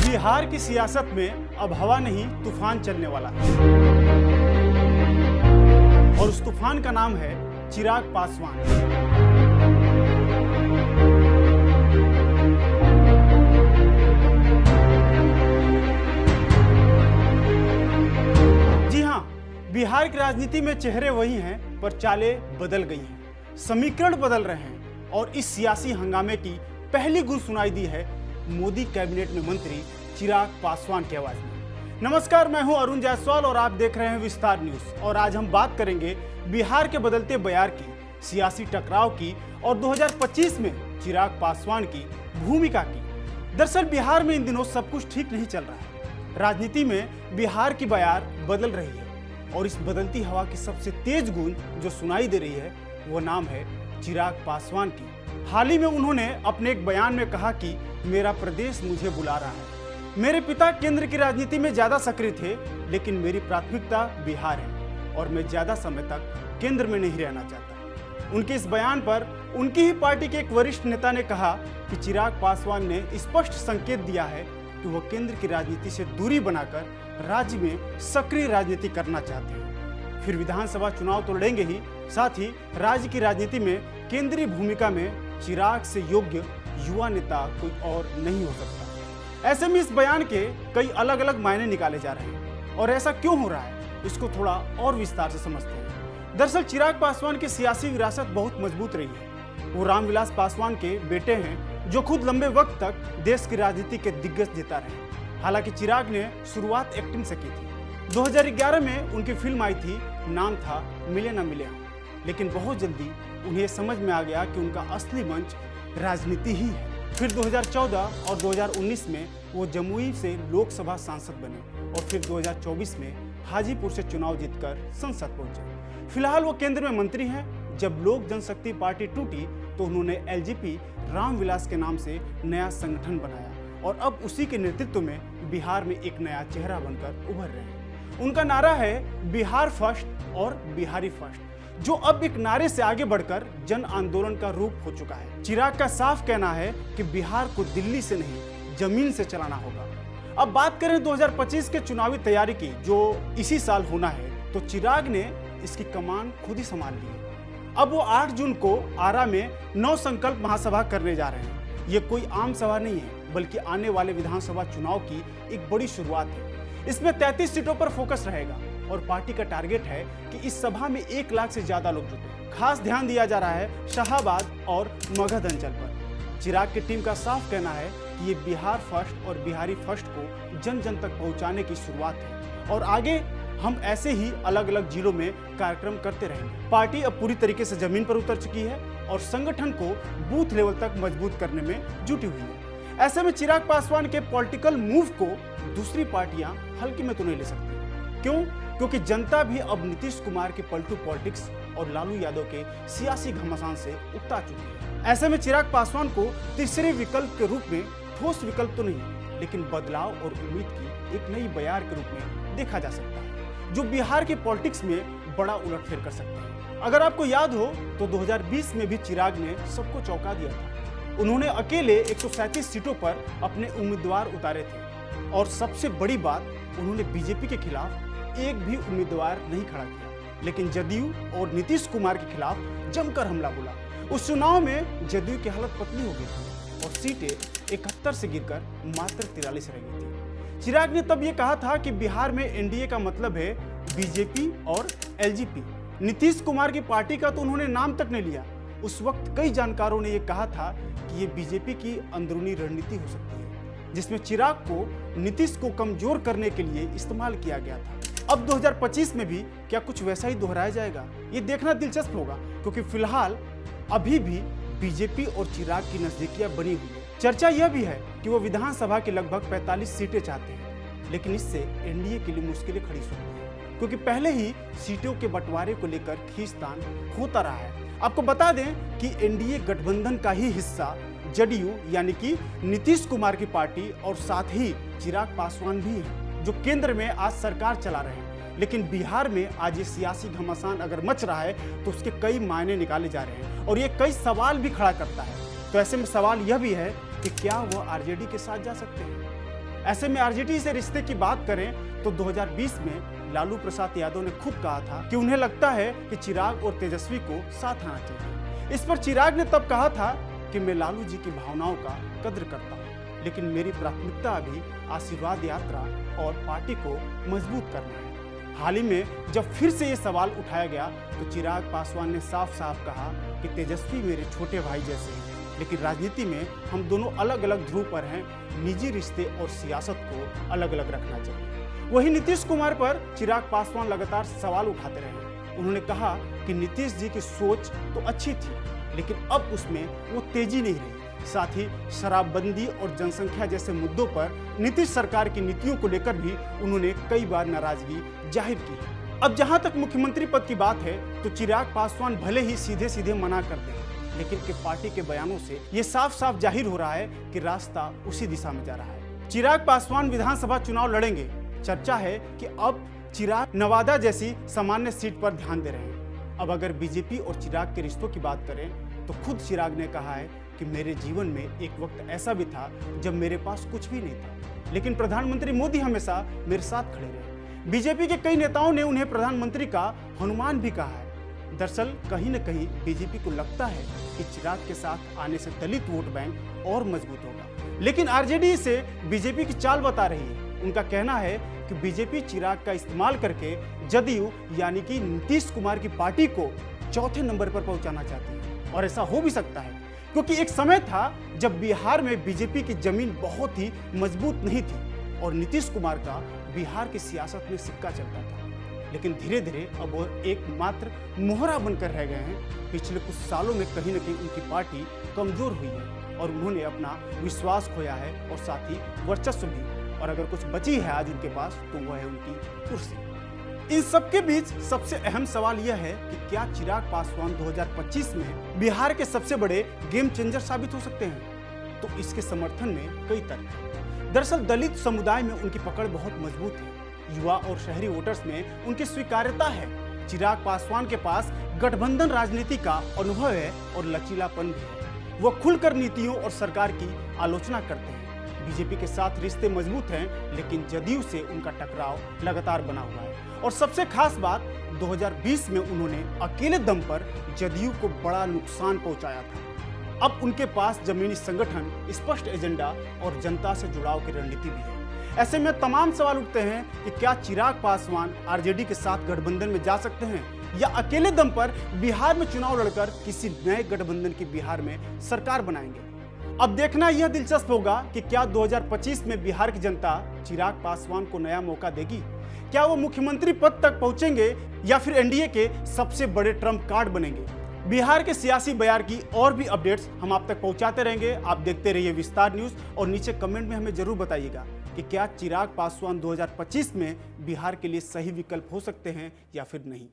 बिहार की सियासत में अब हवा नहीं तूफान चलने वाला है और उस तूफान का नाम है चिराग पासवान। जी हां, बिहार की राजनीति में चेहरे वही हैं पर चालें बदल गई हैं, समीकरण बदल रहे हैं और इस सियासी हंगामे की पहली गुल सुनाई दी है मोदी कैबिनेट में मंत्री चिराग पासवान की आवाज में। नमस्कार, मैं हूं अरुण जायसवाल और आप देख रहे हैं विस्तार न्यूज। और आज हम बात करेंगे बिहार के बदलते बयार की, सियासी टकराव की और 2025 में चिराग पासवान की भूमिका की। दरअसल बिहार में इन दिनों सब कुछ ठीक नहीं चल रहा है। राजनीति में बिहार की बयार बदल रही है और इस बदलती हवा की सबसे तेज गूंज जो सुनाई दे रही है वो नाम है चिराग पासवान की। हाल ही में उन्होंने अपने एक बयान में कहा कि मेरा प्रदेश मुझे बुला रहा है। मेरे पिता केंद्र की राजनीति में ज्यादा सक्रिय थे, लेकिन मेरी प्राथमिकता बिहार है और मैं ज्यादा समय तक केंद्र में नहीं रहना चाहता। उनके इस बयान पर उनकी ही पार्टी के एक वरिष्ठ नेता ने कहा कि चिराग पासवान ने स्पष्ट संकेत दिया है कि वो केंद्र की राजनीति से दूरी बनाकर राज्य में सक्रिय राजनीति करना चाहते हैं। फिर विधानसभा चुनाव तो लड़ेंगे ही, साथ ही राज्य की राजनीति में केंद्रीय भूमिका में चिराग से योग्य युवा नेता कोई और नहीं हो सकता। ऐसे में इस बयान के कई अलग अलग मायने निकाले जा रहे हैं और ऐसा क्यों हो रहा है, इसको थोड़ा और विस्तार से समझते हैं। दरअसल चिराग पासवान की सियासी विरासत बहुत मजबूत रही है। वो रामविलास पासवान के बेटे हैं जो खुद लंबे वक्त तक देश की राजनीति के दिग्गज नेता रहे। हालांकि चिराग ने शुरुआत एक्टिंग से की थी। 2011 में उनकी फिल्म आई थी, नाम था मिले ना मिले हम। लेकिन बहुत जल्दी उन्हें समझ में आ गया कि उनका असली मंच राजनीति ही है। फिर 2014 और 2019 में वो जमुई से लोकसभा सांसद बने और फिर 2024 में हाजीपुर से चुनाव जीतकर संसद पहुंचे। फिलहाल वो केंद्र में मंत्री हैं। जब लोक जनशक्ति पार्टी टूटी तो उन्होंने एलजेपी रामविलास के नाम से नया संगठन बनाया और अब उसी के नेतृत्व में बिहार में एक नया चेहरा बनकर उभर रहे हैं। उनका नारा है बिहार फर्स्ट और बिहारी फर्स्ट, जो अब एक नारे से आगे बढ़कर जन आंदोलन का रूप हो चुका है। चिराग का साफ कहना है कि बिहार को दिल्ली से नहीं जमीन से चलाना होगा। अब बात करें 2025 के चुनावी तैयारी की, जो इसी साल होना है, तो चिराग ने इसकी कमान खुद ही संभाल ली है। अब वो 8 जून को आरा में 9 संकल्प महासभा करने जा रहे हैं। ये कोई आम सभा नहीं है, बल्कि आने वाले विधानसभा चुनाव की एक बड़ी शुरुआत है। इसमें 33 सीटों पर फोकस रहेगा और पार्टी का टारगेट है कि इस सभा में 1 लाख से ज्यादा लोग जुटे। खास ध्यान दिया जा रहा है शाहाबाद और मगध अंचल पर। चिराग की टीम का साफ कहना है कि ये बिहार फर्स्ट और बिहारी फर्स्ट को जन जन तक पहुंचाने की शुरुआत है और आगे हम ऐसे ही अलग अलग जिलों में कार्यक्रम करते रहेंगे। पार्टी अब पूरी तरीके से जमीन पर उतर चुकी है और संगठन को बूथ लेवल तक मजबूत करने में जुटी हुई है। ऐसे में चिराग पासवान के पॉलिटिकल मूव को दूसरी पार्टियां हल्के में तो नहीं ले सकती। क्यों? क्योंकि जनता भी अब नीतीश कुमार के पलटू पॉलिटिक्स और लालू यादव के सियासी घमासान से उकता चुकी है। ऐसे में चिराग पासवान को तीसरे विकल्प के रूप में, ठोस विकल्प तो नहीं, लेकिन बदलाव और उम्मीद की एक नई बयार के रूप में देखा जा सकता है, जो बिहार के पॉलिटिक्स में बड़ा उलटफेर कर सकते हैं। अगर आपको याद हो तो 2020 में भी चिराग ने सबको चौंका दिया था। उन्होंने अकेले 137 सीटों पर अपने उम्मीदवार उतारे थे और सबसे बड़ी बात, उन्होंने बीजेपी के खिलाफ एक भी उम्मीदवार नहीं खड़ा किया, लेकिन जदयू और नीतीश कुमार के खिलाफ जमकर हमला बोला। उस चुनाव में जदयू की हालत पतली हो गई थी और सीटें 71 से गिरकर मात्र 43 रह गई थी। चिराग ने तब ये कहा था कि बिहार में एनडीए का मतलब है बीजेपी और एलजेपी। नीतीश कुमार की पार्टी का तो उन्होंने नाम तक नहीं लिया। उस वक्त कई जानकारों ने यह कहा था कि ये बीजेपी की अंदरूनी रणनीति हो सकती है, जिसमें चिराग को नीतीश को कमजोर करने के लिए इस्तेमाल किया गया था। अब 2025 में भी क्या कुछ वैसा ही दोहराया जाएगा, ये देखना दिलचस्प होगा, क्योंकि फिलहाल अभी भी बीजेपी और चिराग की नजदीकियां बनी हुई है। चर्चा यह भी है कि वो विधानसभा के लगभग 45 सीटें चाहते हैं, लेकिन इससे एनडीए के लिए मुश्किलें खड़ी हो सकती हैं, क्योंकि पहले ही सीटों के बंटवारे को लेकर खींचतान होता रहा है। आपको बता दें कि एनडीए गठबंधन का ही हिस्सा जदयू यानी कि नीतीश कुमार की पार्टी और साथ ही चिराग पासवान भी है, जो केंद्र में आज सरकार चला रहे हैं। लेकिन बिहार में आज ये सियासी घमासान अगर मच रहा है तो उसके कई मायने निकाले जा रहे हैं और ये कई सवाल भी खड़ा करता है। तो ऐसे में सवाल यह भी है कि क्या वह आरजेडी के साथ जा सकते हैं। ऐसे में आरजेडी से रिश्ते की बात करें तो 2020 में लालू प्रसाद यादव ने खुद कहा था कि उन्हें लगता है कि चिराग और तेजस्वी को साथ आना चाहिए। इस पर चिराग ने तब कहा था कि मैं लालू जी की भावनाओं का कद्र करता हूँ, लेकिन मेरी प्राथमिकता अभी आशीर्वाद यात्रा और पार्टी को मजबूत करना है। हाल ही में जब फिर से ये सवाल उठाया गया तो चिराग पासवान ने साफ साफ कहा कि तेजस्वी मेरे छोटे भाई जैसे हैं, लेकिन राजनीति में हम दोनों अलग अलग ध्रुव पर हैं, निजी रिश्ते और सियासत को अलग अलग रखना चाहिए। वहीं नीतीश कुमार पर चिराग पासवान लगातार सवाल उठाते रहे। उन्होंने कहा कि नीतीश जी की सोच तो अच्छी थी, लेकिन अब उसमें वो तेजी नहीं रही। साथ ही शराबबंदी और जनसंख्या जैसे मुद्दों पर नीतीश सरकार की नीतियों को लेकर भी उन्होंने कई बार नाराजगी जाहिर की है। अब जहां तक मुख्यमंत्री पद की बात है तो चिराग पासवान भले ही सीधे सीधे मना कर दें, लेकिन के पार्टी के बयानों से ये साफ साफ जाहिर हो रहा है कि रास्ता उसी दिशा में जा रहा है। चिराग पासवान विधानसभा चुनाव लड़ेंगे। चर्चा है कि अब चिराग नवादा जैसी सामान्य सीट पर ध्यान दे रहे हैं। अब अगर बीजेपी और चिराग के रिश्तों की बात करें तो खुद चिराग ने कहा है कि मेरे जीवन में एक वक्त ऐसा भी था जब मेरे पास कुछ भी नहीं था, लेकिन प्रधानमंत्री मोदी हमेशा मेरे साथ खड़े रहे। बीजेपी के कई नेताओं ने उन्हें प्रधानमंत्री का हनुमान भी कहा है। दरअसल कहीं न कहीं बीजेपी को लगता है कि चिराग के साथ आने से दलित वोट बैंक और मजबूत होगा, लेकिन आरजेडी इसे बीजेपी की चाल बता रही है। उनका कहना है कि बीजेपी चिराग का इस्तेमाल करके जदयू यानी कि नीतीश कुमार की पार्टी को चौथे नंबर पर पहुंचाना चाहती है, और ऐसा हो भी सकता है क्योंकि एक समय था जब बिहार में बीजेपी की जमीन बहुत ही मजबूत नहीं थी और नीतीश कुमार का बिहार की सियासत में सिक्का चलता था, लेकिन धीरे धीरे अब वो एकमात्र मोहरा बनकर रह गए हैं। पिछले कुछ सालों में कहीं न कहीं उनकी पार्टी कमजोर हुई है और उन्होंने अपना विश्वास खोया है और साथ ही वर्चस्व भी, और अगर कुछ बची है आज उनके पास तो वह है उनकी कुर्सी। इन सबके बीच सबसे अहम सवाल यह है कि क्या चिराग पासवान 2025 में बिहार के सबसे बड़े गेम चेंजर साबित हो सकते हैं? तो इसके समर्थन में कई तर्क हैं। दरअसल दलित समुदाय में उनकी पकड़ बहुत मजबूत है। युवा और शहरी वोटर्स में उनकी स्वीकार्यता है। चिराग पासवान के पास गठबंधन राजनीति का अनुभव है और लचीलापन भी है। वह खुलकर नीतियों और सरकार की आलोचना करते हैं। बीजेपी के साथ रिश्ते मजबूत हैं, लेकिन जदयू से उनका टकराव लगातार बना हुआ है। और सबसे खास बात 2020 में उन्होंने अकेले दम पर जदयू को बड़ा नुकसान पहुंचाया था। अब उनके पास जमीनी संगठन, स्पष्ट एजेंडा और जनता से जुड़ाव की रणनीति भी है। ऐसे में तमाम सवाल उठते हैं कि क्या चिराग पासवान आरजेडी के साथ गठबंधन में जा सकते हैं या अकेले दम पर बिहार में चुनाव लड़कर किसी नए गठबंधन की बिहार में सरकार बनाएंगे। अब देखना यह दिलचस्प होगा कि क्या 2025 में बिहार की जनता चिराग पासवान को नया मौका देगी। क्या वो मुख्यमंत्री पद तक पहुंचेंगे या फिर एनडीए के सबसे बड़े ट्रम्प कार्ड बनेंगे। बिहार के सियासी बयार की और भी अपडेट्स हम आप तक पहुंचाते रहेंगे। आप देखते रहिए विस्तार न्यूज और नीचे कमेंट में हमें जरूर बताइएगा कि क्या चिराग पासवान 2025 में बिहार के लिए सही विकल्प हो सकते हैं या फिर नहीं।